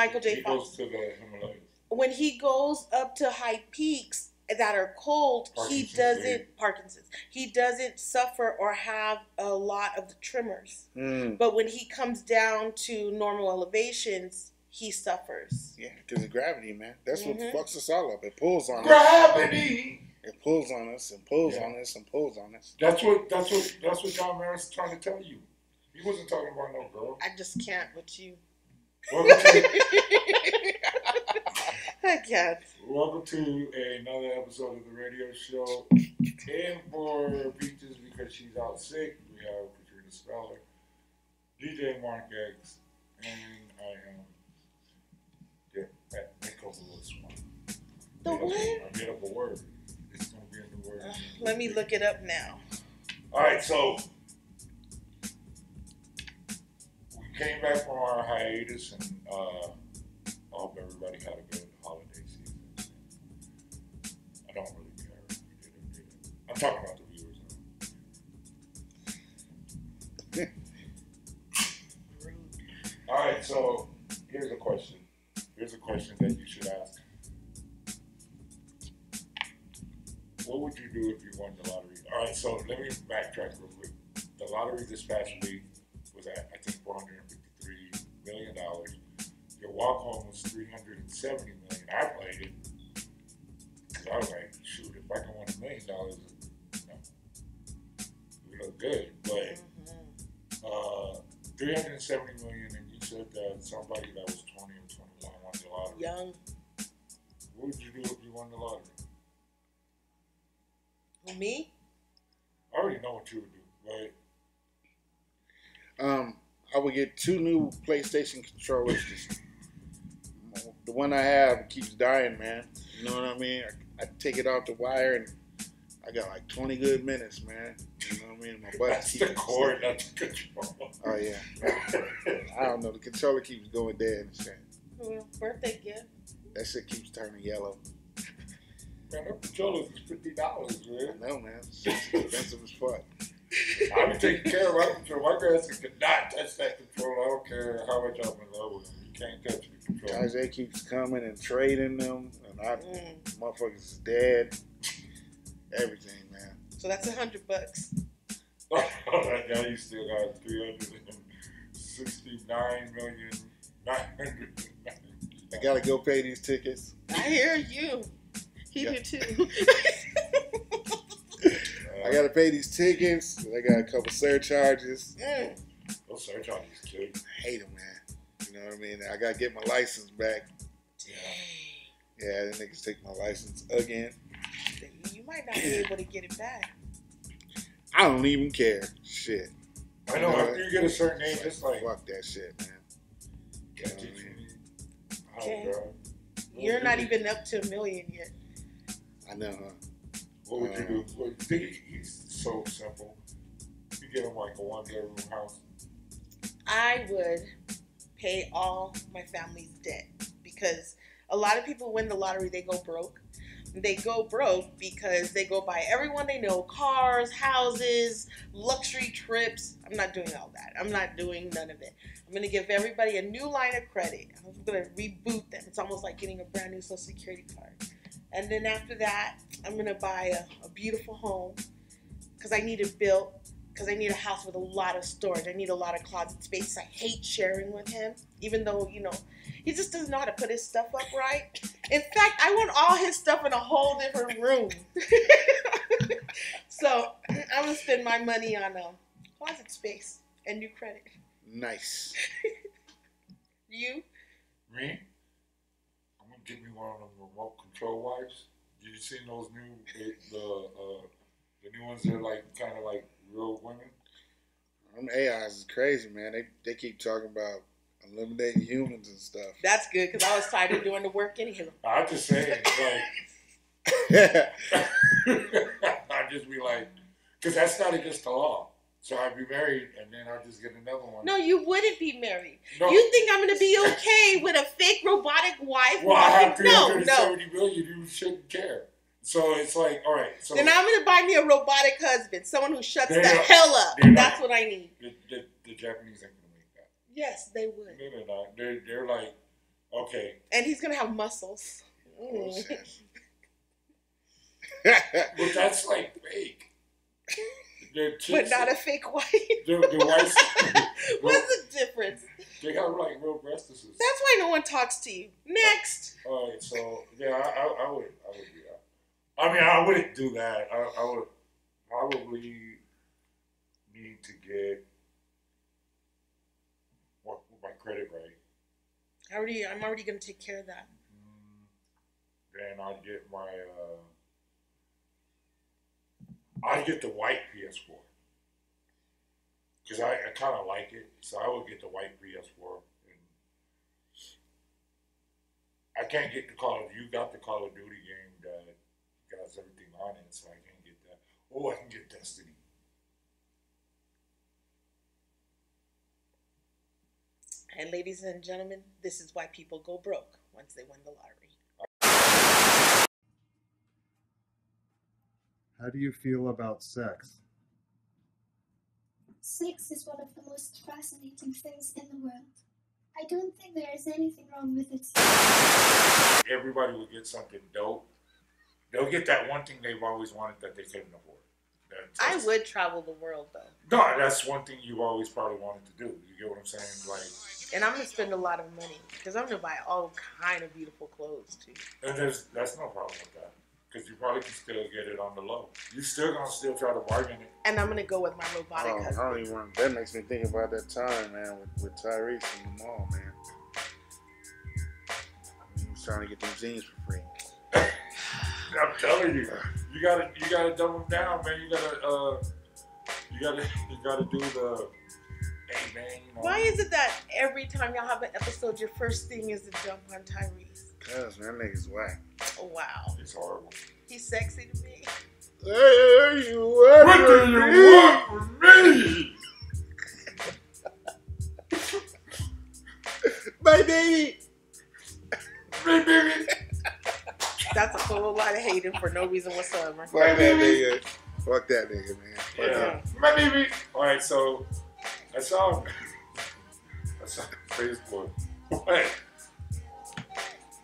Michael J. Fox. He goes to the Himalayas. When he goes up to high peaks that are cold, he doesn't suffer or have a lot of the tremors. But when he comes down to normal elevations, he suffers. Yeah, because of gravity, man. That's what fucks us all up. It pulls on us. Gravity. It pulls on us and pulls on us and pulls on us. That's what John Maris is trying to tell you. He wasn't talking about no girl. I just can't with you. Welcome to, I can't. welcome to another episode of the radio show. And for Peaches, because she's out sick, we have Katrina Speller, DJ Mark X, and I am make up a little smart. The what? I made up a word. It's going to be a new word. Let me look it up now. All right, so we came back from our hiatus, and I hope everybody had a good holiday season. I don't really care if we did or didn't. I'm talking about the viewers now. All right, so here's a question. Here's a question that you should ask. What would you do if you won the lottery? All right, so let me backtrack real quick. The lottery this past week was at, I think, $453 million. Your walk home was $370 million. I played it because I was like, shoot, if I can win $1 million, we look good. But $370 million, and you said that somebody that was 20 or 21 won the lottery. Young. What would you do if you won the lottery? Me? I already know what you would do, right? I would get 2 new PlayStation controllers. The one I have keeps dying, man. You know what I mean? I take it off the wire and I got like 20 good minutes, man. You know what I mean? My butt That's the cord, not the controller. Oh, yeah. I don't know. The controller keeps going dead and shit. Well, birthday gift. That shit keeps turning yellow. Man, that controller is $50, man. I know, man. It's expensive as fuck. I've been taking care of my controller. My grandson cannot touch that controller. I don't care how much I'm in love with him. You can't touch the controller. Tajay keeps coming and trading them, and motherfuckers is dead. Everything, man. So that's $100. Oh, that guy, you still got $369,900,000. I gotta go pay these tickets. I hear you. He do too. I gotta pay these tickets. I got a couple surcharges. Those surcharges kill you. I hate them, man. You know what I mean? I gotta get my license back. Yeah, the niggas take my license again. You might not be able to get it back. I don't even care. Shit. I know, after you get a certain age, it's like... Fuck that shit, man. You're not even up to $1 million yet. I know, huh? What would you do? He's so simple. You get him like a 1-bedroom house. I would pay all my family's debt because a lot of people win the lottery, they go broke. They go broke because they go buy everyone they know, cars, houses, luxury trips. I'm not doing all that. I'm not doing none of it. I'm going to give everybody a new line of credit. I'm going to reboot them. It's almost like getting a brand new Social Security card. And then after that, I'm going to buy a beautiful home because I need it built, because I need a house with a lot of storage. I need a lot of closet space. I hate sharing with him, even though, you know, he just doesn't know how to put his stuff up right. In fact, I want all his stuff in a whole different room. So I'm going to spend my money on closet space and new credit. Nice. You? Me? I'm going to give me one of them remote control wipes. You seen those new, the new ones that are like, kind of like real women? Them AIs is crazy, man. They keep talking about eliminating humans and stuff. That's good, because I was tired of doing the work anyhow. I'm just saying, like, I'd just be like, because that's not against the law. So I'd be married, and then I'd just get another one. No, you wouldn't be married. No. You think I'm going to be okay with a fake robotic wife? Well, I have $370 million. You shouldn't care. So it's like, all right. So then I'm going to buy me a robotic husband, someone who shuts the hell up. That's what I need. The Japanese ain't going to make that. Yes, they would. No, they're not. They're like, Okay. And he's gonna have muscles. But that's like fake. But not a fake white. The whites. What's the difference? They have like real breastises. That's why no one talks to you. Next. All right, so yeah, I would do that. I mean, I wouldn't do that. I would probably need to get my credit right. I'm already gonna take care of that. Then I'd get I'd get the white PS4 because I kind of like it, so I would get the white PS4. And I can't get the Call of Duty. You got the Call of Duty game that has everything on it, so I can't get that. Oh, I can get Destiny. And ladies and gentlemen, this is why people go broke once they win the lottery. How do you feel about sex? Sex is one of the most fascinating things in the world. I don't think there is anything wrong with it. Everybody will get something dope. They'll get that one thing they've always wanted that they couldn't afford. I would travel the world though. No, that's one thing you've always probably wanted to do. You get what I'm saying? Like, and I'm gonna spend a lot of money because I'm gonna buy all kind of beautiful clothes too. And that's no problem with that because you probably can still get it on the low. You still gonna try to bargain it. And I'm gonna go with my robotic husband. I don't even want. That makes me think about that time, man, with Tyrese in the mall, man. He was trying to get them jeans for free. I'm telling you, you gotta dumb them down, man. You gotta do the. Hey, man, you know. Why is it that every time y'all have an episode, your first thing is to jump on Tyrese? Cause man, that nigga's whack. Oh wow, It's horrible. he's sexy to me. Hey, you what What do you want from me? my baby? Me, baby. That's a whole lot of hating for no reason whatsoever. Fuck that nigga. Fuck that nigga, man. Fuck Yeah, my baby. All right, so I saw Facebook. What?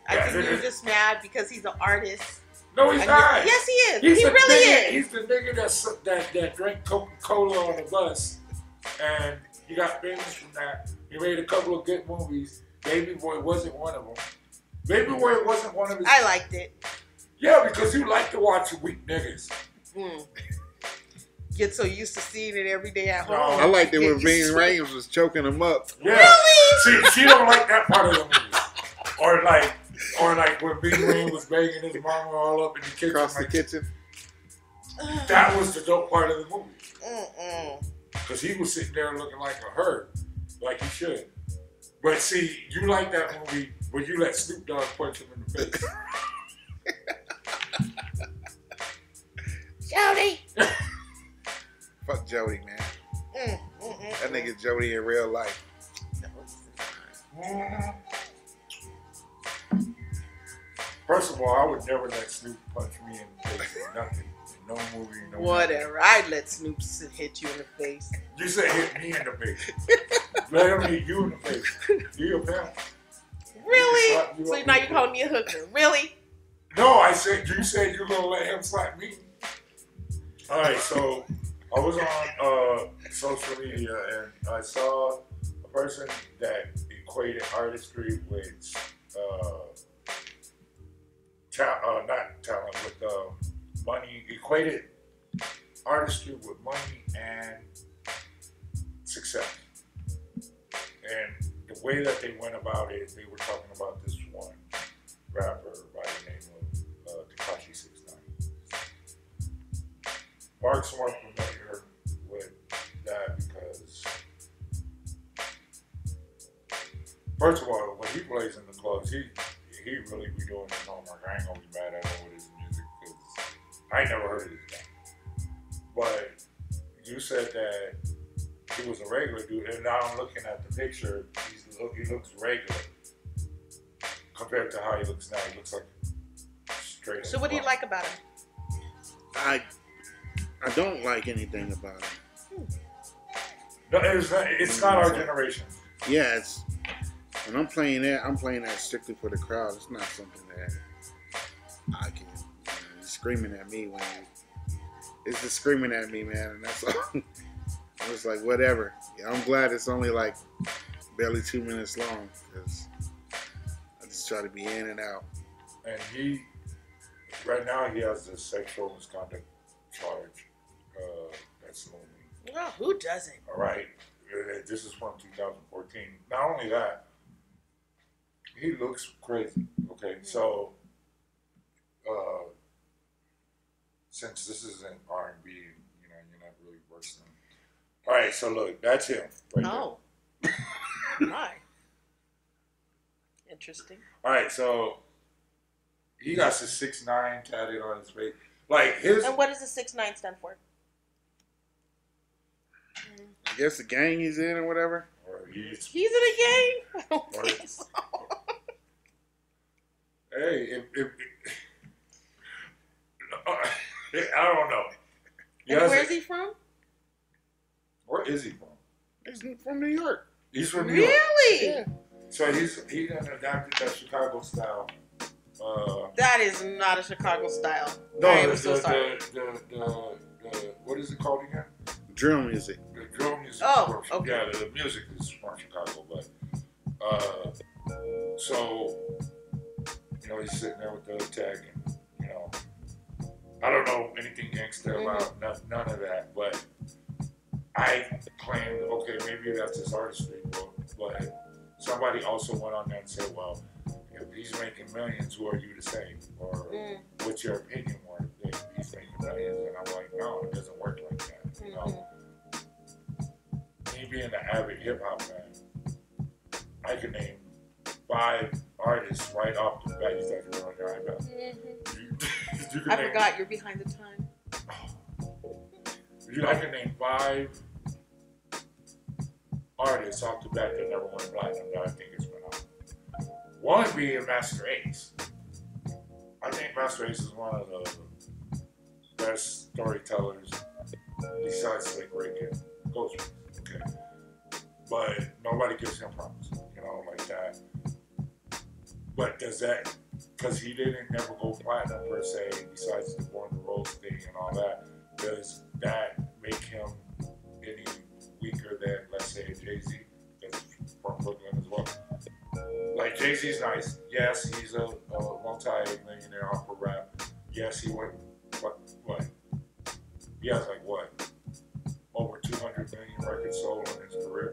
I think you're just mad because he's an artist. No, he's not. Yes, he is. He's He the really nigga, is. He's the nigga that drank Coca-Cola on the bus, and he got famous from that. He made a couple of good movies. Baby Boy wasn't one of them. Baby Boy wasn't one of his. I liked it. Yeah, because you like to watch weak niggas. Get so used to seeing it every day at home. No. I liked it when Get Ving used to it. Rhames was choking him up. Yeah. Really? She don't like that part of the movie. Or like when Big Green was banging his mama all up in the kitchen. Across the like, kitchen. That was the dope part of the movie. Mm-mm. Because he was sitting there looking like a herd, like he should. But see, you like that movie when you let Snoop Dogg punch him in the face. Jody. Fuck Jody, man. That nigga Jody in real life. First of all, I would never let Snoop punch me in the face or nothing. No movie, no Whatever. I'd let Snoop hit you in the face. You said hit me in the face. Let him hit you in the face. You a pimp. Really? Slap you So up now in you the call me a hooker? Really? No, I said you said you're gonna let him slap me. All right, so I was on social media and I saw a person that equated artistry with not talent, with money. Equated artistry with money and success. And the way that they went about it, they were talking about this one rapper by the name of Tekashi 69. Mark's more familiar with that because, first of all, when he plays in the clubs, he really be doing his homework. I ain't gonna be mad at him with his music because I ain't never heard of this guy. But you said that he was a regular dude, and now I'm looking at the picture. He looks regular compared to how he looks now. He looks like straight. So what do you like about him? I don't like anything about him. No, it's not our generation. Yeah, When I'm playing that strictly for the crowd. It's not something that I can. You're screaming at me when it's just screaming at me, man, and that's all. I'm just like whatever. Yeah, I'm glad it's only like barely 2 minutes long because I just try to be in and out. And right now, he has a sexual misconduct charge that's looming. Well, who doesn't? All right. This is from 2014. Not only that, he looks crazy. Okay, so since this isn't R&B, you're not really versed in. All right, so look, that's him. Right Oh, my. Interesting. There. All right, so he got his 6'9" tatted on his face. Like his. And what does the 6'9" stand for? I guess the gang he's in or whatever. Or he's in a gang? I don't Or- think so. Hey, I don't know. And where's he from? Where is he from? He's from New York. He's from New York. Really? Yeah. So he done adapted that Chicago style. That is not a Chicago style. No, I am so sorry. The what is it called again? Drill music. The drill music. Oh, is from, okay. Yeah, the music is from Chicago, but so he's sitting there with the tag, and I don't know anything gangster about none of that, but I claimed, okay, maybe that's his artistry, but somebody also went on there and said, well, if he's making millions, who are you to say? Or what's your opinion more if he's making millions? And I'm like, no, it doesn't work like that. Me being an avid hip hop fan, I could name 5 artists right off the bat. He's like, on your iPad. I forgot you're behind the time. I can name 5 artists off the bat that never went platinum that I think is phenomenal. One being Master Ace. I think Master Ace is one of the best storytellers besides Slick Rick and Ghostface. Okay, but nobody gives him props, like that. But does that, because he didn't never go platinum per se, besides the Born to Rose thing and all that, does that make him any weaker than, let's say, Jay-Z, that's from Brooklyn as well? Like, Jay-Z's nice. Yes, he's a multi-millionaire off of rap. Yes, he went, what? He has over 200 million records sold in his career.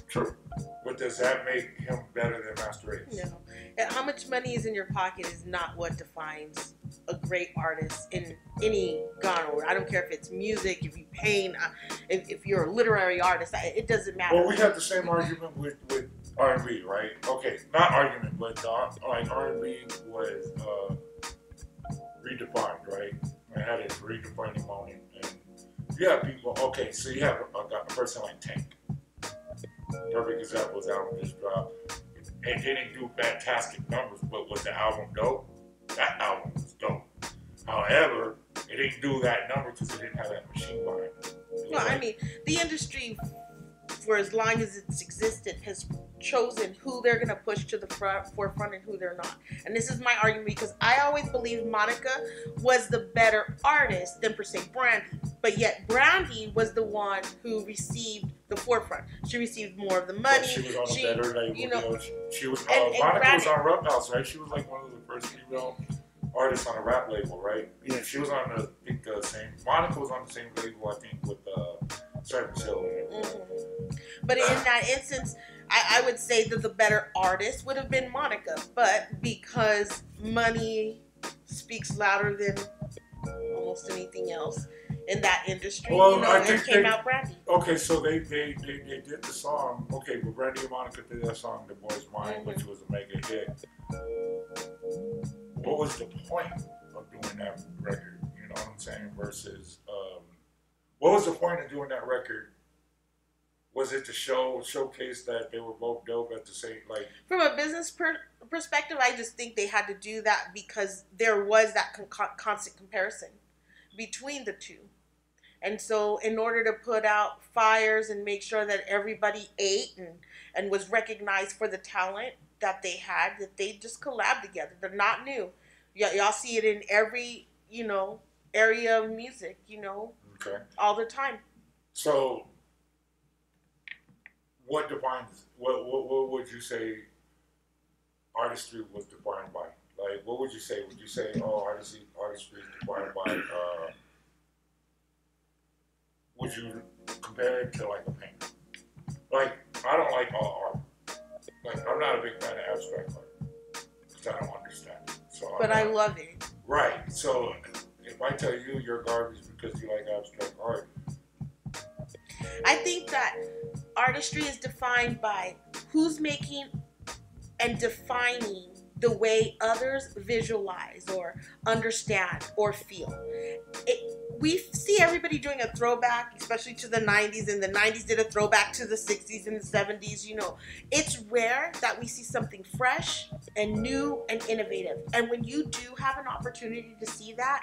True. But does that make him better than Master Ace? No. And how much money is in your pocket is not what defines a great artist in any genre. I don't care if it's music, if you paint, if you're a literary artist, it doesn't matter. Well, we have the same argument with R&B, right? Okay, not argument, but like R&B was redefined, right? It had its redefining moment. And you have people, okay, so you have a person like Tank. Perfect example, his album just dropped. It didn't do fantastic numbers, but was the album dope? That album was dope. However, it didn't do that number because it didn't have that machine behind it. No, I mean, the industry, for as long as it's existed, has chosen who they're going to push to the forefront and who they're not. And this is my argument because I always believed Monica was the better artist than, per se, Brandy. But yet, Brandy was the one who received the forefront. She received more of the money. But she was on a better label. She was, and Monica Brandy, was on Rough House, right? She was like one of the first female artists on a rap label, right? Yeah. She was on the same. Monica was on the same label, I think, with Cypress Hill. But in that instance, I would say that the better artist would have been Monica. But because money speaks louder than almost anything else in that industry, it came out Brandy. Okay, so they did the song. Okay, but Brandy and Monica did that song, "The Boy's Mine," which was a mega hit. What was the point of doing that record? You know what I'm saying? Versus, what was the point of doing that record? Was it to showcase that they were both dope at the same, like? From a business perspective, I just think they had to do that because there was that constant comparison between the two. And so in order to put out fires and make sure that everybody ate and was recognized for the talent that they had, that they just collabed together. They're not new. Y'all see it in every, area of music, Okay. all the time. So, what defines what would you say artistry was defined by? Like, what would you say? Would you say, oh, artistry is defined by? Would you compare it to like a painter? Like, I don't like all art. Like, I'm not a big fan of abstract art because I don't understand it. So, But I love it. Right. So, if I tell you you're garbage because you like abstract art, I think that artistry is defined by who's making and defining the way others visualize or understand or feel. We see everybody doing a throwback, especially to the 90s, and the 90s did a throwback to the 60s and the 70s. It's rare that we see something fresh and new and innovative. And when you do have an opportunity to see that,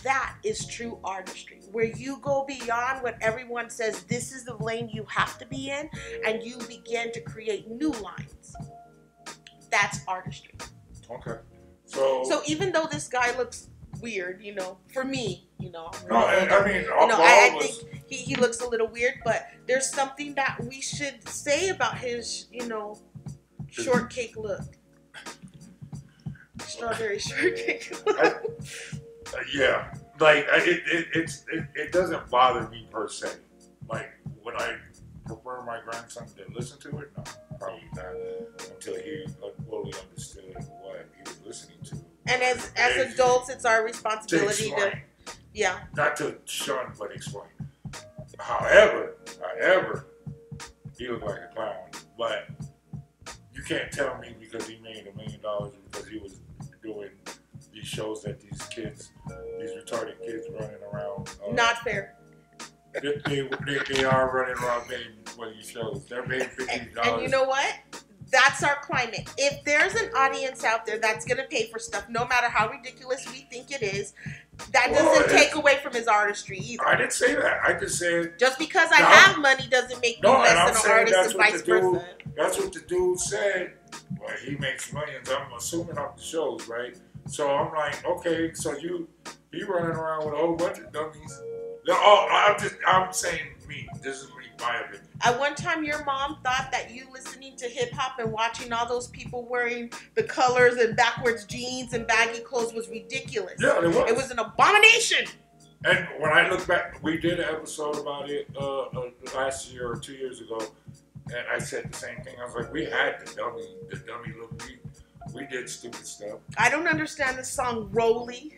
that is true artistry, where you go beyond what everyone says this is the lane you have to be in, and you begin to create new lines. That's artistry. okay. So even though this guy looks weird, for me, no, I mean, I think he looks a little weird, but there's something that we should say about his, shortcake look. Strawberry shortcake look. Yeah, like it doesn't bother me per se. Like, would I prefer my grandson to listen to it? No, probably not. Until he fully understood what he was listening to. And as adults, it's our responsibility to yeah. Not to shun, but explain. However, he looked like a clown. But you can't tell me because he made $1 million because he was doing these shows that these retarded kids running around. Not fair. They are running around paying for these shows. They're paying $50. And you know what? That's our climate. If there's an audience out there that's going to pay for stuff, no matter how ridiculous we think it is, that doesn't take away from his artistry either. I didn't say that. I just said... Just because I have money doesn't make me less than an artist and vice versa. That's what the dude said. Well, he makes millions, I'm assuming, off the shows, right? So I'm like, okay, so you running around with a whole bunch of dummies. I'm saying me. This is my opinion. At one time, your mom thought that you listening to hip hop and watching all those people wearing the colors and backwards jeans and baggy clothes was ridiculous. Yeah, it was. It was an abomination. And when I look back, we did an episode about it last year or 2 years ago, and I said the same thing. I was like, we had the dummy look. We did stupid stuff. I don't understand the song Rolly.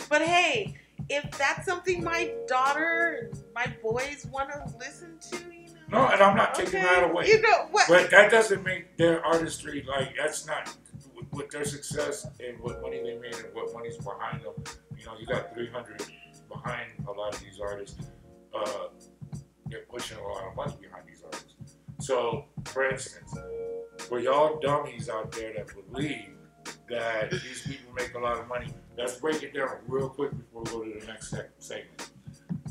But hey, if that's something my daughter and my boys want to listen to, No, and I'm not taking that away. You know what? But that doesn't make their artistry, like, that's not, with their success and what money they made and what money's behind them. You got 300 behind a lot of these artists. They're pushing a lot of money behind these artists. So, for instance, for y'all dummies out there that believe that these people make a lot of money, let's break it down real quick before we go to the next segment.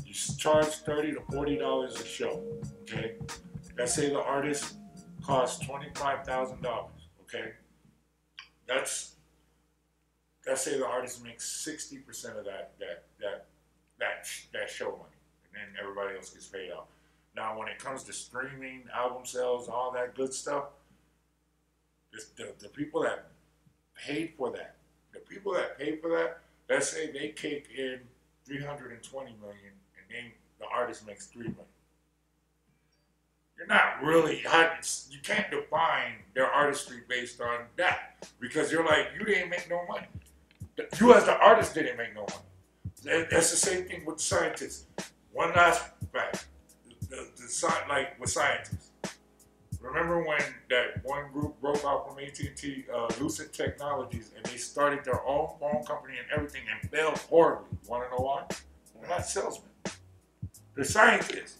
You charge $30 to $40 a show, okay? Let's say the artist costs $25,000, okay? Let's say the artist makes 60% of that show money, and then everybody else gets paid out. Now, when it comes to streaming, album sales, all that good stuff, the people that paid for that, let's say they kick in $320 million, and then the artist makes $3 million. You're not really, you can't define their artistry based on that, because you're like, you didn't make no money. You as the artist didn't make no money. That's the same thing with scientists. One last fact, like with scientists. Remember when that one group broke off from AT&T, Lucid Technologies, and they started their own phone company and everything and failed horribly? You want to know why? They're not salesmen. They're scientists.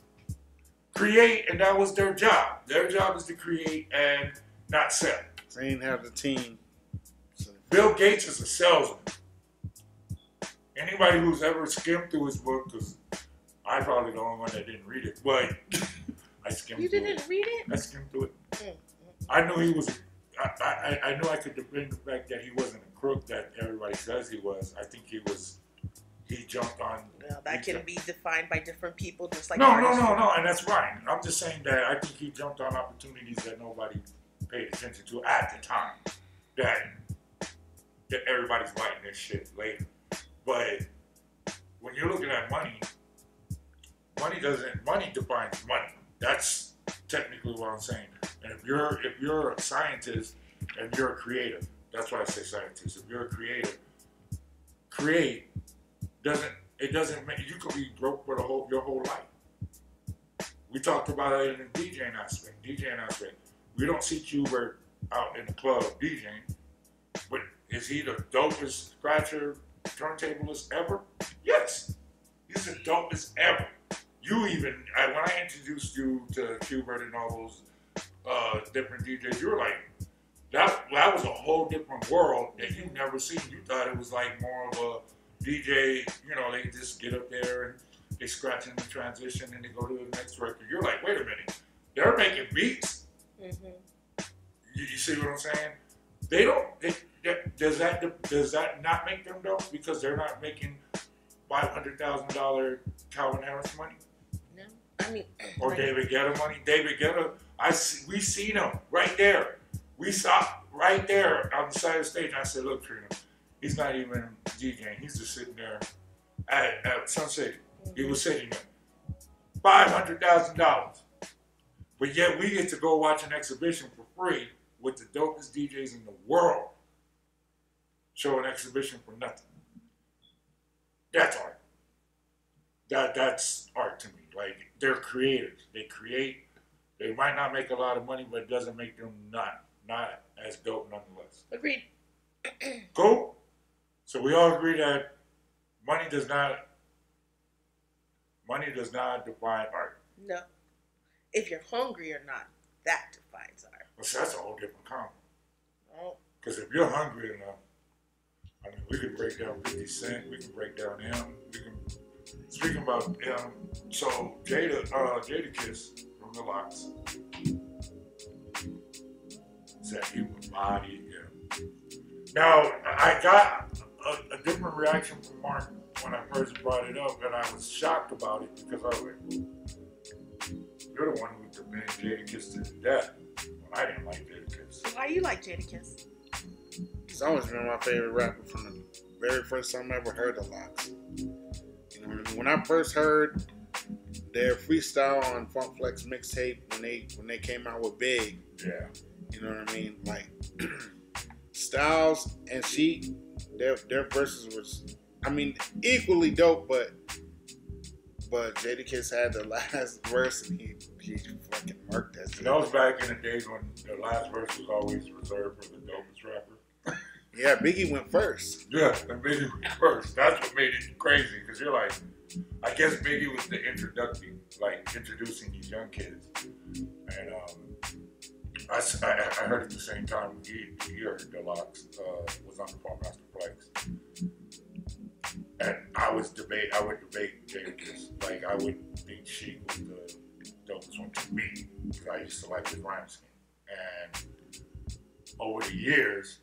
Create, and that was their job. Their job is to create and not sell. They didn't have the team. Bill Gates is a salesman. Anybody who's ever skimmed through his book, because I'm probably the only one that didn't read it, but I skimmed You through didn't read it? I skimmed through it. Mm. I knew he was. I knew I could defend the fact that he wasn't a crook that everybody says he was. I think he was. He jumped on. Well, that can be defined by different people, just like No, artists. and that's fine. I'm just saying that I think he jumped on opportunities that nobody paid attention to at the time. That everybody's writing this shit later. But when you're looking at money defines money. That's technically what I'm saying. And if you're a scientist and you're a creative, that's why I say scientist. If you're a creative, doesn't make you could be broke for your whole life. We talked about it in the DJing aspect. We don't see Qbert out in the club DJing, but is he the dopest scratcher turntablist ever? Yes, he's the dopest ever. When I introduced you to Qbert and all those different DJs, you were like, that was a whole different world that you've never seen. You thought it was like more of a DJ, they just get up there and they scratch in the transition and they go to the next record. You're like, wait a minute, they're making beats. Mm-hmm. You see what I'm saying? They don't. Does that not make them dope because they're not making $500,000 Calvin Harris money? No, I mean, or David Guetta money. David Guetta, we seen him right there. We saw right there on the side of the stage. I said, look, Trina, he's not even DJing. He's just sitting there at Sun City. He was sitting there. $500,000. But yet we get to go watch an exhibition for free with the dopest DJs in the world show an exhibition for nothing. That's art. That's art to me. Like, they're creators. They create. They might not make a lot of money, but it doesn't make them not as dope nonetheless. Agreed. Cool? So we all agree that money does not define art. No. If you're hungry or not, that defines art. Well, see, that's a whole different comment. Oh. Because if you're hungry enough, I mean, we could break down 50 Cent, we can break down him, speaking about him, so Jada Kiss from the Locks said he would body him. Now, I got a different reaction from Mark when I first brought it up, and I was shocked about it because I was like, you're the one who defended Jada Kiss to death when I didn't like Jada Kiss. Why you like Jadakiss? He's always been my favorite rapper from the very first time I ever heard the Locks. You know what I mean? When I first heard their freestyle on Funk Flex mixtape when they came out with Big, Yeah. you know what I mean? Like Styles and Sheik, their verses was, I mean, equally dope, but Jadakiss had the last verse and he fucking murked that shit. And that was back in the days when the last verse was always reserved for the dopest rapper. Yeah, Biggie went first. Yeah, and Biggie went first. That's what made it crazy, because you're like, I guess Biggie was the introducing these young kids. And I heard at the same time he heard the Locks was on the Funk Master Flex. And I would debate Jadakiss. Like, I would think Sheik was the dopest one to me, because I used to like his rhyme scheme. And over the years,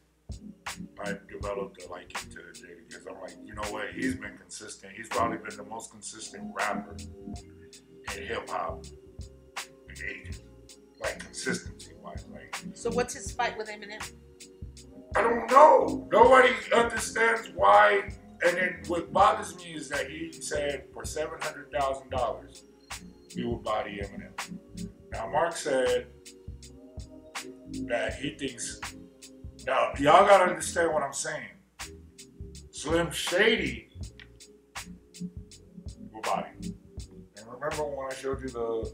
I've developed a liking to Jadakiss. I'm like, you know what? He's been consistent. He's probably been the most consistent rapper in hip hop in ages. Like, consistency wise. Like, So what's his fight with Eminem? I don't know. Nobody understands why. And then what bothers me is that he said for $700,000 he would body Eminem. Now, Mark said that he thinks. Now, y'all gotta understand what I'm saying. Slim Shady will body. And remember when I showed you the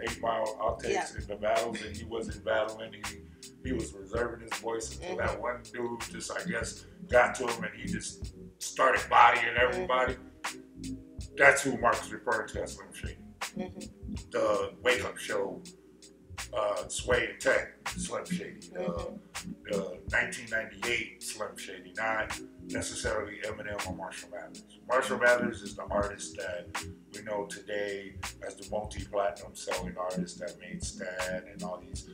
8 Mile outtakes in the battles, and he wasn't battling, he was reserving his voice until that one dude just, I guess, got to him and he just started bodying everybody. That's who Mark is referring to as Slim Shady. The Wake Up Show Sway and Tech, Slim Shady. The 1998 Slim Shady, not necessarily Eminem or Marshall Mathers. Marshall Mathers is the artist that we know today as the multi-platinum selling artist that made Stan and all these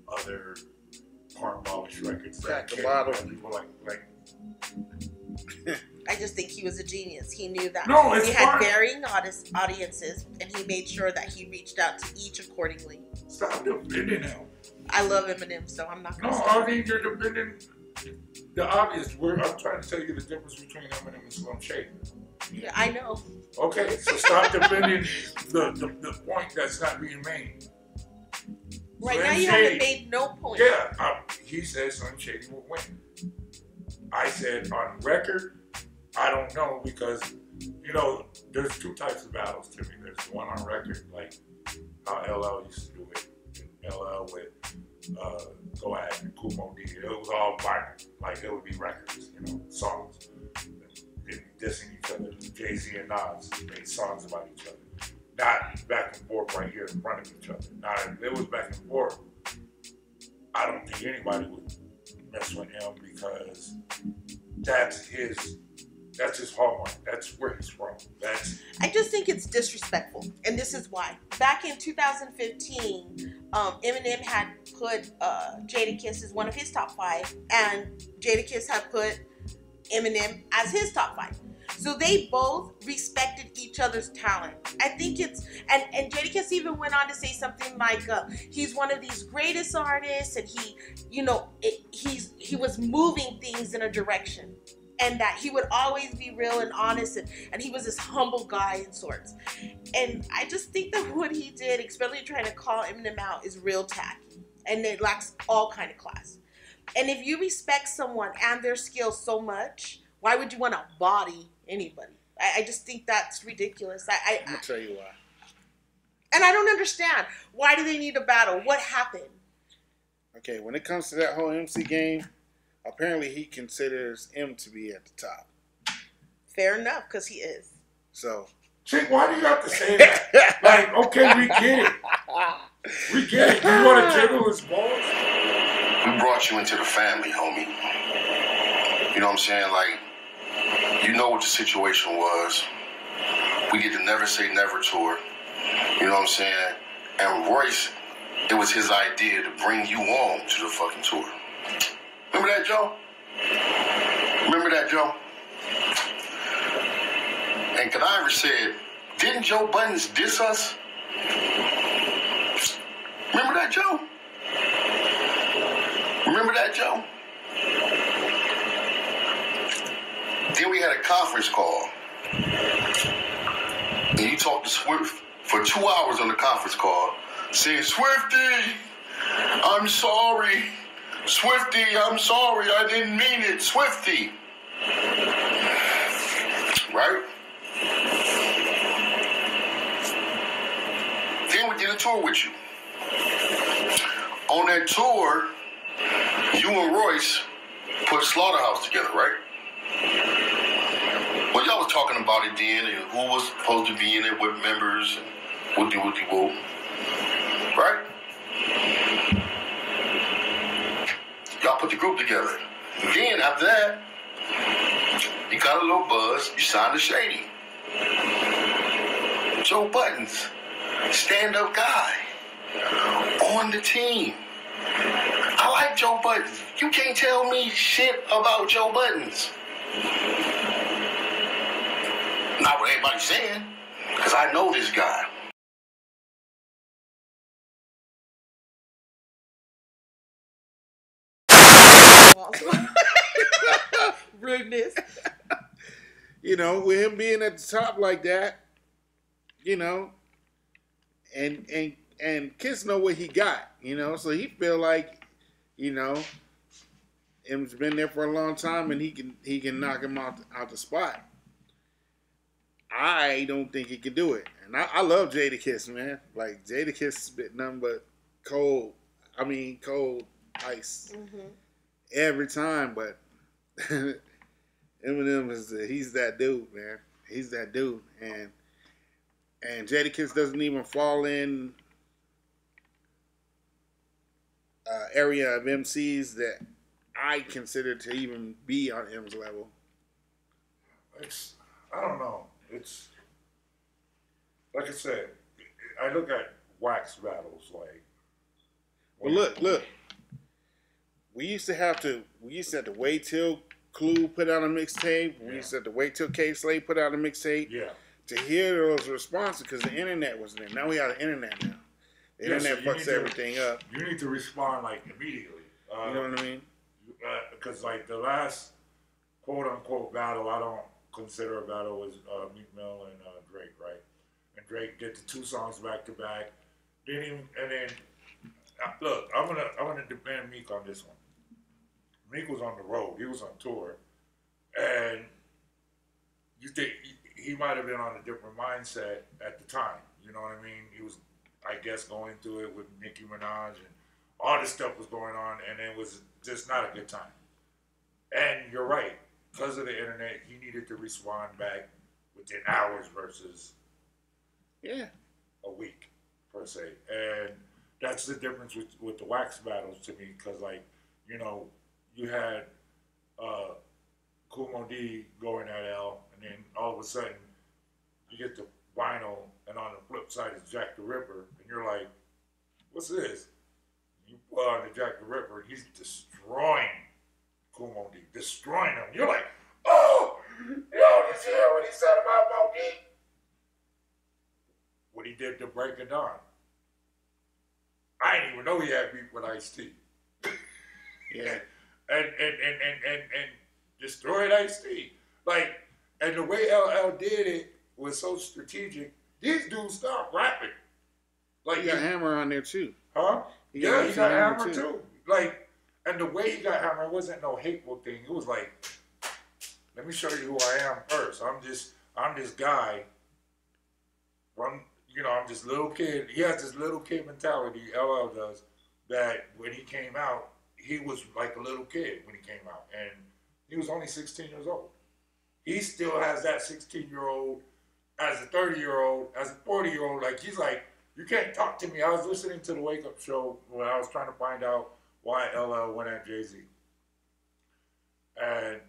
other cornballish records. Crack that the bottle. people like. I just think he was a genius. He knew that No, it's he had fine. varying audiences, and he made sure that he reached out to each accordingly. Stop defending him. I love Eminem, so I'm not going No, to I mean you're defending the obvious. I'm trying to tell you the difference between Eminem and Slim Shady. Yeah, I know. Okay, so stop defending the point that's not being made. Right Slim now, you Shady- haven't made no point. Yeah, he said Slim Shady will win. I said on record, I don't know because, there's two types of battles to me. There's the one on record, like how LL used to do it. LL with Go Ahead and Kumo D. It was all violent. Like it would be records, songs. They'd be dissing each other. Jay-Z and Nas made songs about each other. Not back and forth right here in front of each other. Now, if it was back and forth, I don't think anybody would mess with him because that's his hallmark. That's where he's from. I just think it's disrespectful, and this is why. Back in 2015, Eminem had put Jadakiss as one of his top 5, and Jadakiss had put Eminem as his top 5. So they both respected each other's talent. I think it's, and Jadakiss even went on to say something like, he's one of these greatest artists, and he was moving things in a direction. And that he would always be real and honest, and he was this humble guy in sorts. And I just think that what he did, especially trying to call Eminem out, is real tacky. And it lacks all kind of class. And if you respect someone and their skills so much, why would you want to body anybody? I just think that's ridiculous. I'm going to tell you why. And I don't understand. Why do they need a battle? What happened? Okay, when it comes to that whole MC game, apparently he considers M to be at the top. Fair enough, because he is. So. Chick, why do you have to say that? Like, okay, we get it. We get it. You want to jiggle his balls? We brought you into the family, homie. You know what I'm saying? Like, you know what the situation was. We did the Never Say Never tour. You know what I'm saying? And Royce, it was his idea to bring you on to the fucking tour. Remember that, Joe? Remember that, Joe? And Kaniver said, didn't Joe Buttons diss us? Remember that, Joe? Remember that, Joe? Then we had a conference call. And you talked to Swift for 2 hours on the conference call, saying, Swifty, I'm sorry. Swifty, I'm sorry, I didn't mean it. Swifty. Right? Then we did a tour with you. On that tour, you and Royce put Slaughterhouse together, right? Well, y'all was talking about it then, and who was supposed to be in it, what members, and whoop-de-whoop-de-whoop. Right? Y'all put the group together. Then, after that, you got a little buzz, you signed to Shady. Joe Buttons, stand-up guy, on the team. I like Joe Buttons. You can't tell me shit about Joe Buttons. Not what everybody's saying, because I know this guy. Rudeness. With him being at the top like that, and Kiss know what he got, so he feel like, M's been there for a long time and he can knock him out the spot. I don't think he can do it. And I love Jadakiss, man. Like, Jadakiss spit nothing but cold ice every time, but Eminem he's that dude, man. He's that dude. And Jadakiss doesn't even fall in area of MCs that I consider to even be on M's level. I don't know. It's like I said. I look at wax battles like. But look. We used to have to wait till Clue put out a mixtape. We used to have to wait till K Slade put out a mixtape. Yeah. To hear those responses because the internet wasn't there. Now we have the internet now. The internet fucks everything up. You need to respond like immediately. You know what I mean? Because like the last quote unquote battle, I don't consider a battle, was Meek Mill and Drake, right? And Drake did the 2 songs back to back. Didn't even, and then look, I'm gonna defend Meek on this one. Meek was on the road. He was on tour, and you think he might have been on a different mindset at the time. You know what I mean? He was, I guess, going through it with Nicki Minaj and all this stuff was going on, and it was just not a good time. And you're right. Because of the internet, he needed to respond back within hours versus a week, per se. And that's the difference with the wax battles to me, because, like, you know, you had Kumo D going at L, and then all of a sudden you get the vinyl, and on the flip side is Jack the Ripper, and you're like, what's this? You put on the Jack the Ripper, and he's destroying Kumo D, destroying him. You're like, oh, yo, did you hear what he said about Mogi? What he did to Break of Dawn. I didn't even know he had beef with Ice-T. Yeah. And destroyed Ice-T. Like, and the way LL did it was so strategic. These dudes stopped rapping. Like, he got Hammer on there too. Huh? He He got got Hammer too. Like, and the way he got Hammer wasn't no hateful thing. It was like, let me show you who I am first. I'm this guy. I'm this little kid. He has this little kid mentality, LL does, that when he came out, he was like a little kid when he came out. And he was only 16 years old. He still has that 16-year-old as a 30-year-old, as a 40-year-old. Like, he's like, you can't talk to me. I was listening to the Wake Up Show when I was trying to find out why LL went at Jay-Z. And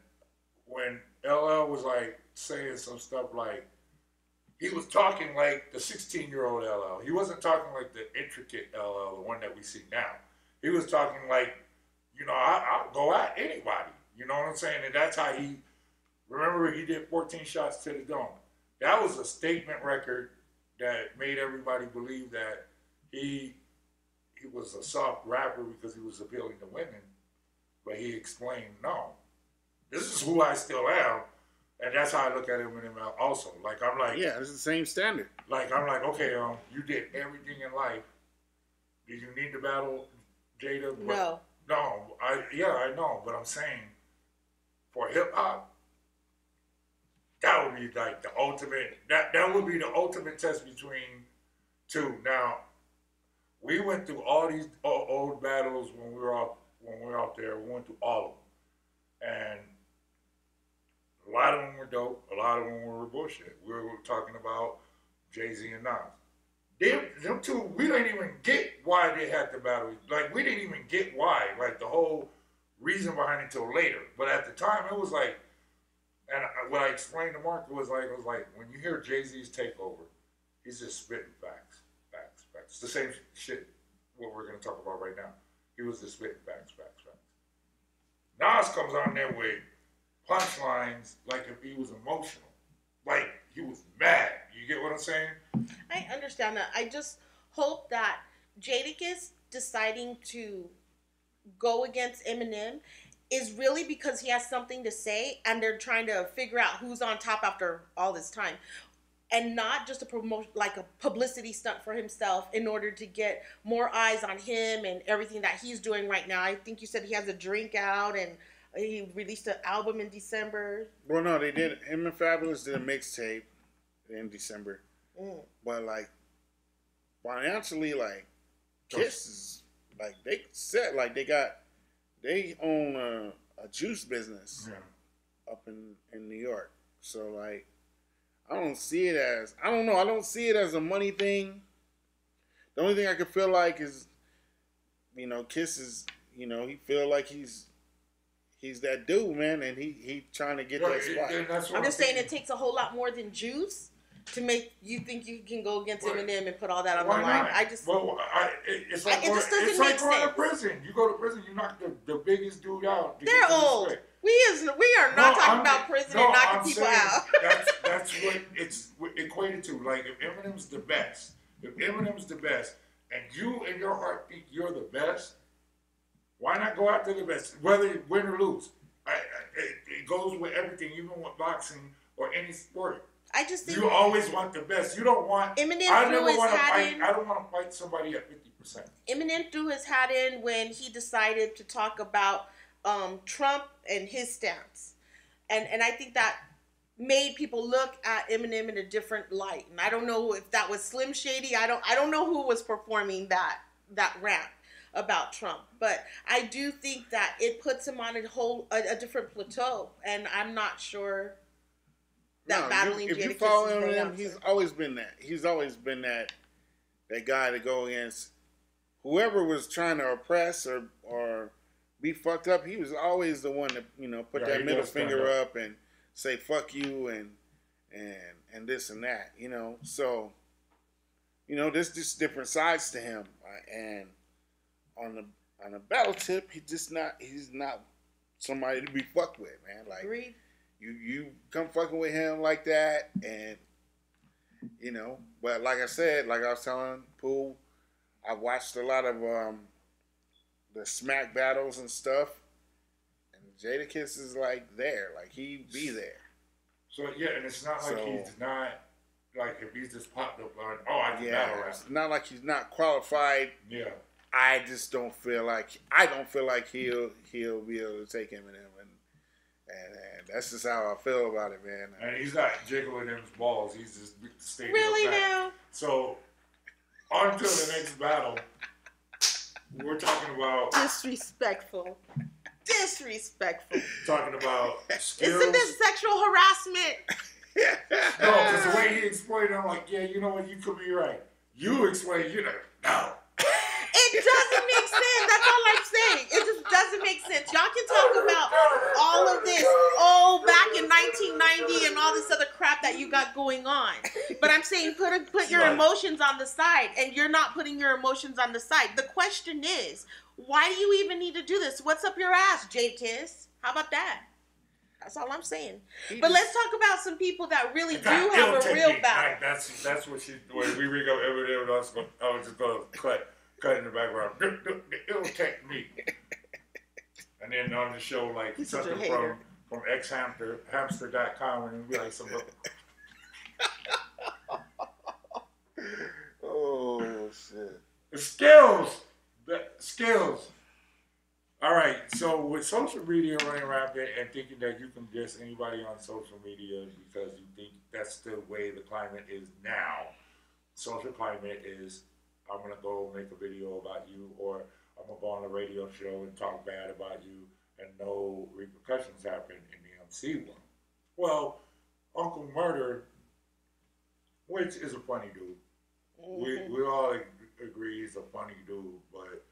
when LL was like saying some stuff like, he was talking like the 16-year-old LL. He wasn't talking like the intricate LL, the one that we see now. He was talking like, I'll go at anybody. You know what I'm saying? And that's how remember he did 14 shots to the dome. That was a statement record that made everybody believe that he was a soft rapper because he was appealing to women. But he explained, no, this is who I still am. And that's how I look at him also. Like, I'm like... Yeah, it's the same standard. Like, I'm like, okay, you did everything in life. Did you need to battle Jada? No. No, I know. But I'm saying, for hip-hop, that would be like the ultimate... That would be the ultimate test between two. Now, we went through all these old battles when we were out there. We went through all of them. And... a lot of them were dope. A lot of them were bullshit. We were talking about Jay-Z and Nas. Them two, we didn't even get why they had the battle. Like, we didn't even get why. Like, the whole reason behind it till later. But at the time, it was like, and what I explained to Mark was like, when you hear Jay-Z's takeover, he's just spitting facts. It's the same shit what we're going to talk about right now. He was just spitting facts. Nas comes on there with punchlines like if he was emotional, like he was mad. You get what I'm saying? I understand that. I just hope that Jadakiss deciding to go against Eminem is really because he has something to say and they're trying to figure out who's on top after all this time, and not just a publicity stunt for himself in order to get more eyes on him and everything that he's doing right now. I think you said he has a drink out and he released an album in December. Well, no, they did. Him and Fabulous did a mixtape in December. But, like, financially, like, Kiss is, like, they said, like, they own a juice business up in New York. So, like, I don't see it as a money thing. The only thing I could feel like is you know, Kiss is, you know, he feel like he's that dude, man, and he trying to get that spot. I'm just saying it takes a whole lot more than juice to make you think you can go against Eminem and put all that on the line. It's like going to prison. You go to prison, you knock the biggest dude out. They're old. We are not talking about prison and knocking people out. That's what it's equated to. Like if Eminem's the best, and you in your heart think you're the best, why not go after the best, whether you win or lose? It goes with everything, even with boxing or any sport. I just think you always want the best. You don't want. Eminem I threw his hat in. I don't want to fight somebody at 50%. Eminem threw his hat in when he decided to talk about Trump and his stance, and I think that made people look at Eminem in a different light. And I don't know if that was Slim Shady. I don't know who was performing that rant about Trump, but I do think that it puts him on a different plateau, and I'm not sure that battling. If you follow Eminem, he's always been that. He's always been that guy to go against whoever was trying to oppress or be fucked up. He was always the one to, you know, put that middle finger up and say fuck you and this and that, you know. So, you know, there's just different sides to him, and on the battle tip, he's not somebody to be fucked with, man. Like Agreed. You come fucking with him like that, and you know. But like I said, like I was telling Pooh, I watched a lot of the smack battles and stuff, and Jadakiss is like there, like he be there. So yeah, and it's not like he's not like if he's just popped up on I can battle rap. It's not like he's not qualified. Yeah. I just don't feel like he'll be able to take Eminem, and that's just how I feel about it, man. And he's not jiggling his balls; he's just staying really back. now. So on to the next battle. We're talking about disrespectful. Talking about skills. Isn't this sexual harassment? No, because the way he explained it, I'm like, yeah, you know what? You could be right. You explain, no. It doesn't make sense. That's all I'm saying. It just doesn't make sense. Y'all can talk about all of this, back in 1990 and all this other crap that you got going on. But I'm saying put your emotions on the side, and you're not putting your emotions on the side. The question is, why do you even need to do this? What's up your ass, Jadakiss? How about that? That's all I'm saying. But let's talk about some people that really do have a real battle. That's what when we ring up Eminem, I was just going to cut in the background. It'll take me. And then on the show, like something from xhamster.com, and be like some. Oh shit! Skills. All right. So with social media running rampant and thinking that you can diss anybody on social media because you think that's the way the climate is now. Social climate is, I'm gonna go make a video about you, or I'm gonna go on a radio show and talk bad about you, and no repercussions happen in the MC world. Well, Uncle Murder, which is a funny dude, we all agree he's a funny dude, but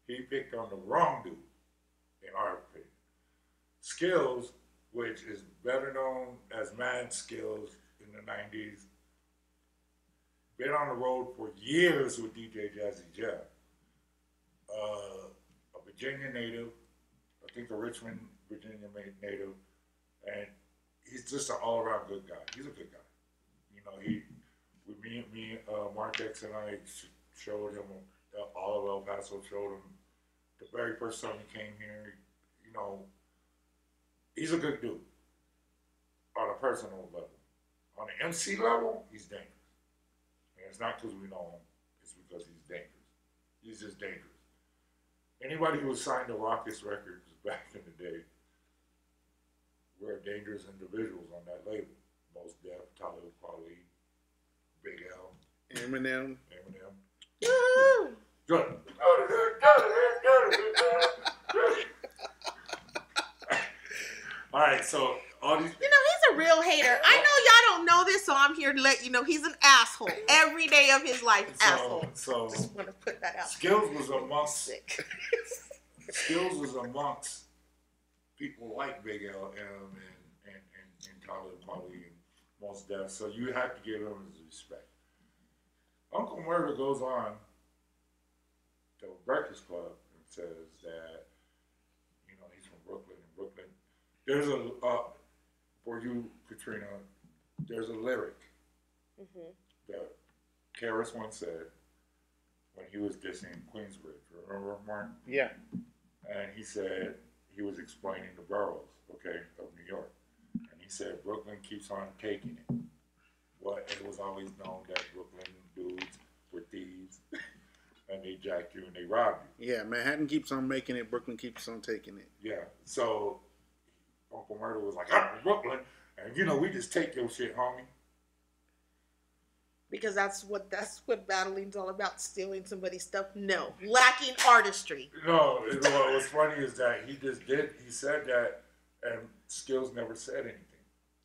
he picked on the wrong dude, in our opinion. Skills, which is better known as Mad Skills in the 90s, been on the road for years with DJ Jazzy Jeff. A Virginia native, I think a Richmond, Virginia native, and he's just an all-around good guy. He's a good guy. You know, Mark X and I showed him, all of El Paso showed him the very first time he came here. You know, he's a good dude on a personal level. On the MC level, he's dangerous. And it's not because we know him, it's because he's dangerous. He's just dangerous. Anybody who was signed to Raucous Records back in the day were dangerous individuals on that label. Most Def, Talib Kweli, Big L, Eminem. Woo! Good. All right, so all these. You know, he's a a real hater. I know y'all don't know this, so I'm here to let you know he's an asshole. Every day of his life, asshole. So just want to put that out. Skills was amongst people like Big L and Talib Kweli and Mos Def. So you have to give him his respect. Uncle Murder goes on to Breakfast Club and says that, you know, he's from Brooklyn. In Brooklyn, there's a, for you, Katrina, there's a lyric that Karis once said when he was dissing Queensbridge. Remember, Mark? Yeah. And he said, he was explaining the boroughs, okay, of New York. And he said, Brooklyn keeps on taking it. Well, it was always known that Brooklyn dudes were thieves, and they jacked you and they robbed you. Yeah, Manhattan keeps on making it, Brooklyn keeps on taking it. Yeah, so Uncle Murder was like, I'm from Brooklyn, and you know, we just take your shit, homie. Because that's what battling's all about, stealing somebody's stuff. No, lacking artistry. No, what's funny is that he said that, and Skills never said anything.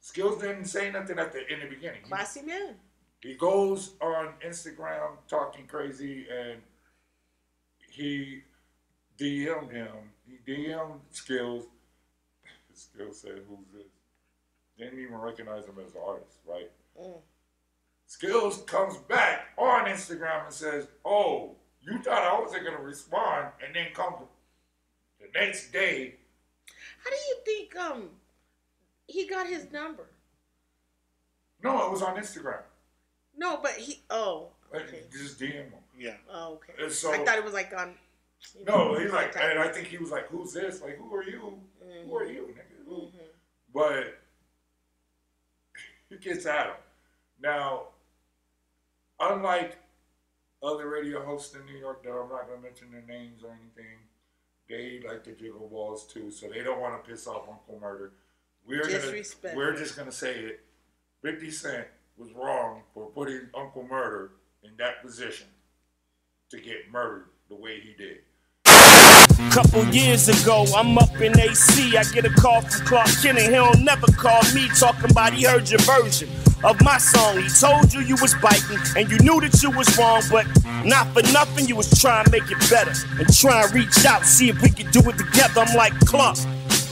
Skills didn't say nothing in the beginning. Classy man. He goes on Instagram talking crazy, and he DM'd him. He DM'd Skills. Skills said, "Who's this?" Didn't even recognize him as an artist, right? Skills comes back on Instagram and says, "Oh, you thought I wasn't gonna respond," and then comes the next day. How do you think he got his number? No, it was on Instagram. No, but okay. Just DM him. Yeah. Oh, okay. And so, I thought it was like on. No, he's like, and I think he was like, "Who's this? Like, who are you? Who are you, nigga?" Who? But he gets at him. Now, unlike other radio hosts in New York that I'm not going to mention their names or anything, they like to jiggle balls too, so they don't want to piss off Uncle Murder. We're just going to say it. 50 Cent was wrong for putting Uncle Murder in that position to get murdered the way he did. Couple years ago, I'm up in AC. I get a call from Clark Kent, and he don't never call me, talking about he heard your version of my song. He told you was biting, and you knew that you was wrong, but not for nothing, you was trying to make it better and try and reach out, see if we could do it together. I'm like, Clark,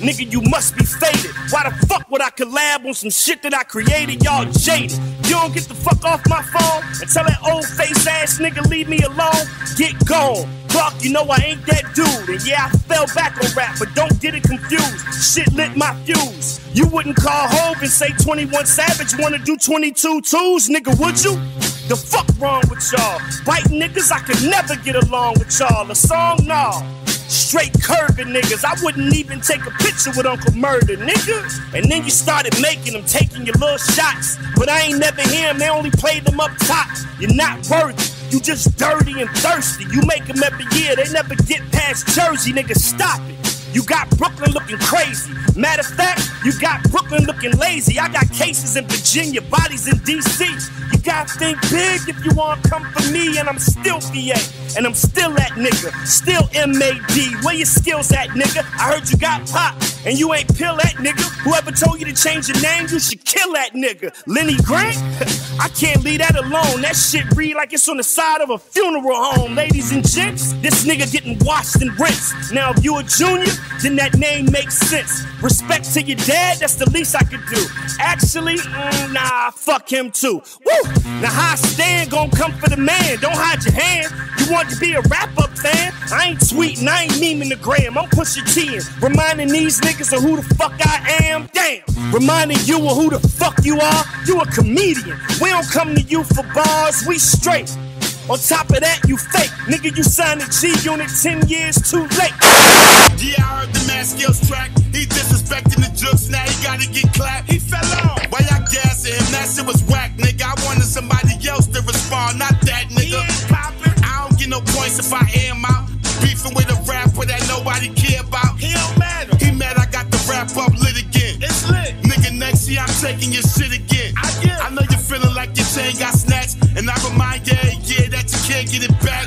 nigga, you must be faded. Why the fuck would I collab on some shit that I created? Y'all jaded. You don't get the fuck off my phone and tell that old face ass nigga leave me alone. Get gone. Clark, you know I ain't that dude. And yeah, I fell back on rap, but don't get it confused. Shit lit my fuse. You wouldn't call Hov and say 21 Savage wanna do 22 twos, nigga, would you? The fuck wrong with y'all? Bite niggas, I could never get along with y'all. A song, nah. Straight curving niggas. I wouldn't even take a picture with Uncle Murder, nigga. And then you started making them, taking your little shots. But I ain't never hear them, they only played them up top. You're not worthy, you just dirty and thirsty. You make them every year, they never get past Jersey, nigga, stop it. You got Brooklyn looking crazy. Matter of fact, you got Brooklyn looking lazy. I got cases in Virginia, bodies in D.C. You gotta think big if you wanna come for me. And I'm still VA, and I'm still that nigga. Still M.A.D. Where your skills at, nigga? I heard you got pop, and you ain't pill that nigga. Whoever told you to change your name, you should kill that nigga. Lenny Grant? I can't leave that alone. That shit read like it's on the side of a funeral home. Ladies and gents, this nigga getting washed and rinsed. Now if you a junior, then that name makes sense. Respect to your dad, that's the least I could do. Actually, nah, fuck him too. Woo! Now how I stand gon' come for the man. Don't hide your hand. You want to be a wrap-up fan? I ain't tweeting, I ain't memeing the gram. I'm pushing T in, reminding these niggas of who the fuck I am. Damn! Reminding you of who the fuck you are. You a comedian. We don't come to you for bars, we straight. On top of that, you fake. Nigga, you signed a G-Unit 10 years too late. Yeah, I heard the man Skills track. He disrespecting the jokes, now he gotta get clapped. He fell off. Why y'all gassing him? That shit was whack, nigga. I wanted somebody else to respond, not that nigga. I don't get no points if I air him out. Beefing with a rapper that nobody care about. He don't matter. He mad I got the rap up lit again. It's lit. Nigga, next year I'm taking your shit again. I know you're feeling like your chain got snatched, and I remind you every year that you can't get it back.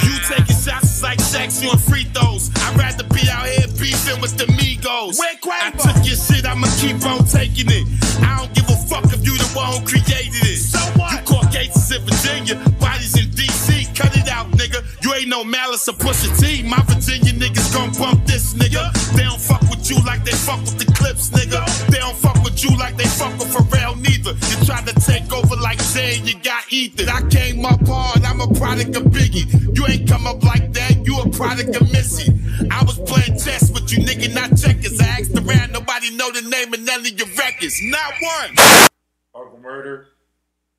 You taking shots is like sex, you and free throws. I'd rather be out here beefing with the Migos. I took your shit, I'ma keep on taking it. I don't give a fuck if you the one who created it. So what? You caught cases in Virginia, bodies in DC. Cut it out, nigga. You ain't no Malice or Pusha T. My Virginia niggas gon' bump this, nigga. They don't fuck with you like they fuck with the Clips, nigga. They don't fuck with you like they fuck with Pharrell, neither. You tried to take over like Jay, you got Ethan. I came up hard, I'm a product of Biggie. You ain't come up like that, you a product of Missy. I was playing chess with you, nigga, not checkers. I asked around, nobody know the name of none of your records. Not one. Uncle Murder,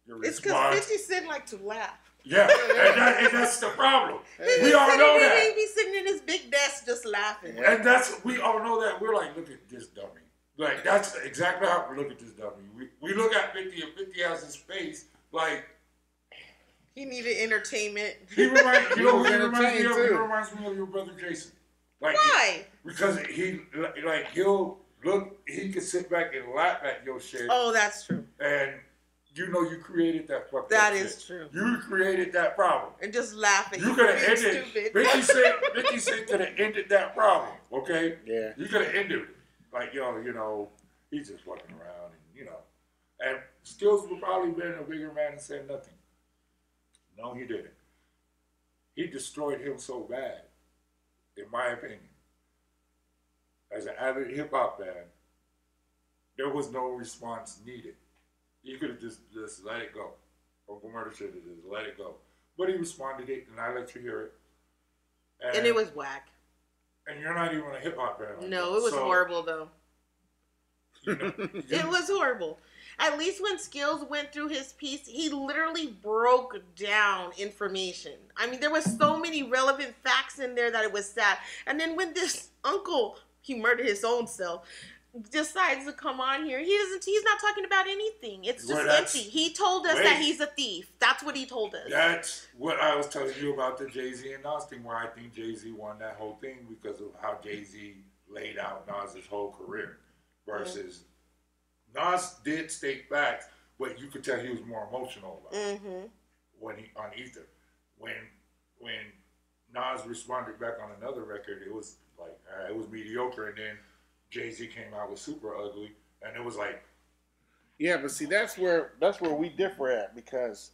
your It's because response. 50 Cent like to laugh. Yeah, and that's the problem. We all know that. He be sitting in his big desk just laughing. And we all know that. We're like, look at this dummy. Like, that's exactly how we look at this dummy. We look at 50 and 50 has his face like... He needed entertainment. He reminds me of your brother Jason. Like, why? Because he could sit back and laugh at your shit. Oh, that's true. And you know you created that fucking That shit. is true. You created that problem. And just laughing. You could have ended it. 50 Cent could have ended that problem, okay? Yeah. You could have ended it. Like, he's just fucking around, and And Skills would probably been a bigger man and said nothing. No, he didn't. He destroyed him so bad, in my opinion. As an avid hip-hop fan, there was no response needed. You could have just let it go. Uncle Murder should have just let it go. But he responded it, and I let you hear it. And it was whack. And you're not even a hip-hop fan. No, it was horrible, though. It was horrible. At least when Skills went through his piece, he literally broke down information. I mean, there was so many relevant facts in there that it was sad. And then when this uncle, he murdered his own self, decides to come on here, he's not talking about anything. It's just empty. He told us that he's a thief. That's what he told us. That's what I was telling you about the Jay-Z and Nas thing, where I think Jay-Z won that whole thing because of how Jay-Z laid out Nas's whole career. Versus Nas did state facts, but you could tell he was more emotional about it when on Ether. When Nas responded back on another record, it was like it was mediocre, and then Jay-Z came out with Super Ugly, and it was like, yeah, but see that's where we differ at, because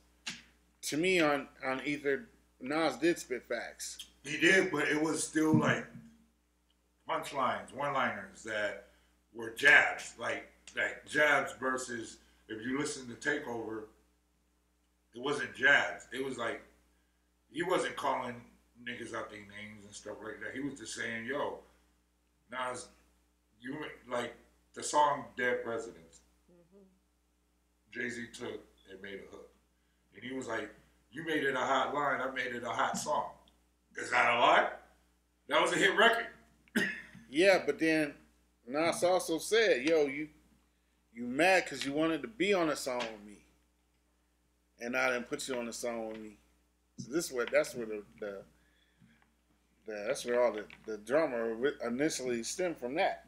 to me on Ether, Nas did spit facts. He did, but it was still like punchlines, one-liners that were jabs, like jabs versus, if you listen to Takeover, it wasn't jabs. It was like, he wasn't calling niggas out their names and stuff like that. He was just saying, yo, Nas, you, like, the song Dead Presidents, Jay-Z took and made a hook. And he was like, you made it a hot line, I made it a hot song. Is that a lie? That was a hit record. Yeah, but then Nas also said, yo, you mad because you wanted to be on a song with me, and I didn't put you on a song with me. So that's where all the drama initially stemmed from that.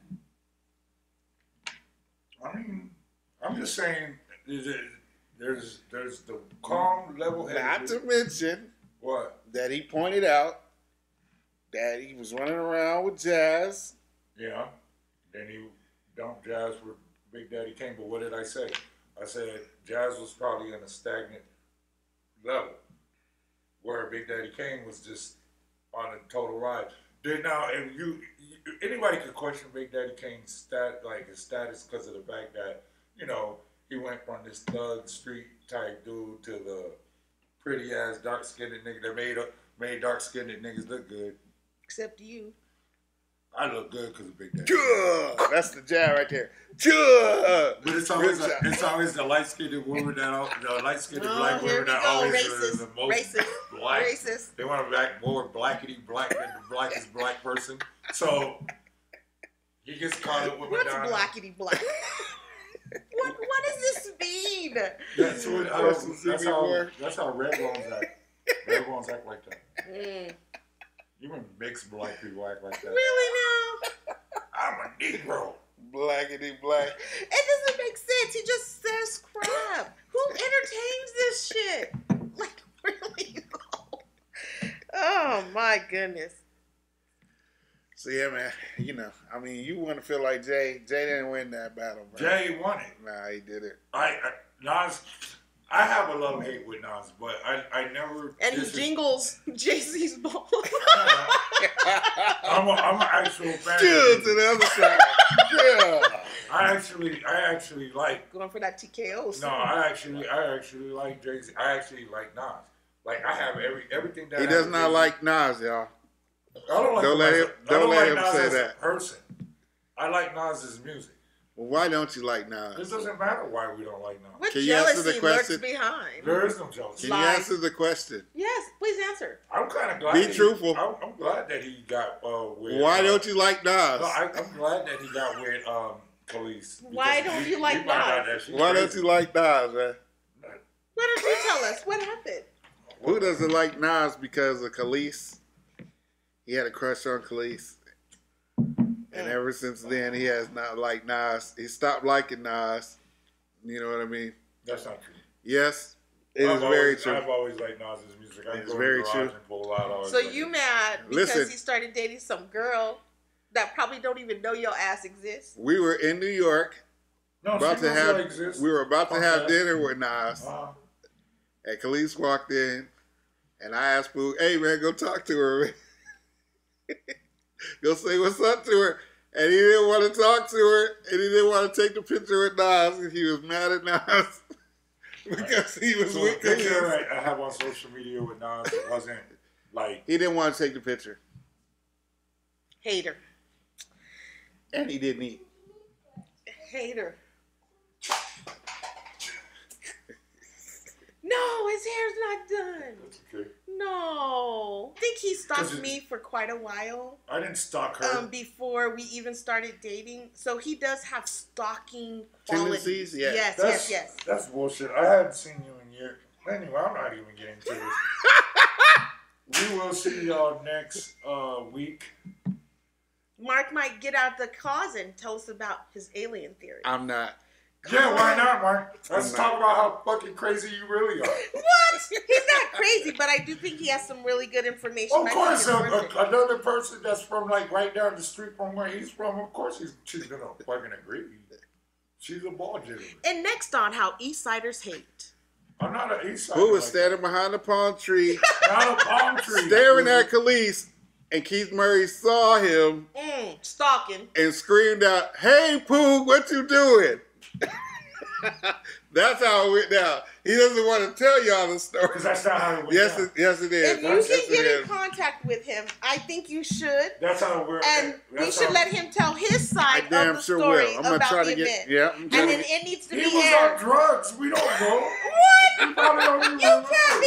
I mean, I'm just saying, there's the calm, level-headed. Not to mention what that he pointed out that he was running around with Jazz. Yeah. Then he dumped Jazz for Big Daddy Kane. But what did I say? I said Jazz was probably in a stagnant level, where Big Daddy Kane was just on a total ride. Now, if anybody could question Big Daddy Kane's his status because of the fact that, he went from this thug street type dude to the pretty ass dark skinned nigga that made dark skinned niggas look good. Except you. I look good because of Big Daddy. That's the jab right there. But it's always the light skinned woman the light skinned black woman that always the most black. Racist. They want to act more blackety black than the blackest black person. So he gets caught up with Madonna. What's blackety black? What does this mean? That's how red bones act. Red bones act like that. Even mixed black people act like that. Really now? I'm a Negro. Blackety black. It doesn't make sense. He just says crap. Who entertains this shit? Like, really? Oh, Oh my goodness. So yeah, man. You know, I mean, you want to feel like Jay. Jay didn't win that battle, bro. Jay won it. Nah, he did it. Nas. I have a love hate with Nas, but I never. And he jingles Jay-Z's ball. I'm an actual fan. Still to the other side. Yeah. I actually like. Going for that TKO. No, I actually like Jay-Z. I actually like Nas. Like I have everything that. He does not like Nas, y'all. I don't like. Don't let him Nas say as that. a person. I like Nas's music. Well, why don't you like Nas? It doesn't matter why we don't like Nas. What Can you answer the jealousy lurks question? behind? There is no jealousy. Can you answer the question? Yes, please answer. I'm kind of glad. Be truthful. I'm glad that he got with. Why don't you like Nas? No, I'm glad that he got with Khalees. Why don't you like Nas? Why don't you like Nas, man? Why don't you tell us what happened? Who doesn't like Nas because of Khalees? He had a crush on Khalees. And ever since then, he has not liked Nas. He stopped liking Nas. You know what I mean? That's not true. Yes, it is very true. I've always liked Nas's music. I It's very true. So you mad because Listen. he started dating some girl that probably don't even know your ass exists? We were in New York. No, We were about to have Okay. dinner with Nas. And Khalees walked in. And I asked Boo, hey, man, go talk to her. Man. Go say what's up to her. And he didn't want to talk to her. And he didn't want to take the picture with Nas. And he was mad at Nas. Because he was So with the picture Khalees. I have on social media with Nas wasn't like. He didn't want to take the picture. Hater. And he didn't eat. Hater. No, his hair's not done. That's okay. No. I think he stalked me for quite a while. I didn't stalk her. Before we even started dating. So he does have stalking qualities. Tendencies? Yeah. Yes. That's bullshit. I hadn't seen you in years. Anyway, I'm not even getting to this. We will see y'all next week. Mark might get out the closet and tell us about his alien theory. I'm not. Yeah, why not, Mark? Let's talk about how fucking crazy you really are. What? He's not crazy, but I do think he has some really good information. Of course, another person that's from like right down the street from where he's from, of course she's gonna fucking agree. She's a ball jigger. And next on how East Siders hate. I'm not an East Sider. Who was standing behind the palm tree, not a palm tree, staring at Khalees, and Keith Murray saw him stalking and screamed out, "Hey, Pooh, what you doing?" That's how it went down. He doesn't want to tell y'all the story. Because that's not how it went down. Yes, it is. If you can get in contact with him, I think you should. That's how we're. And we should let him tell his side of the story about the event. Yeah, and then it needs to be He was aired. on drugs. We don't know. What? You can't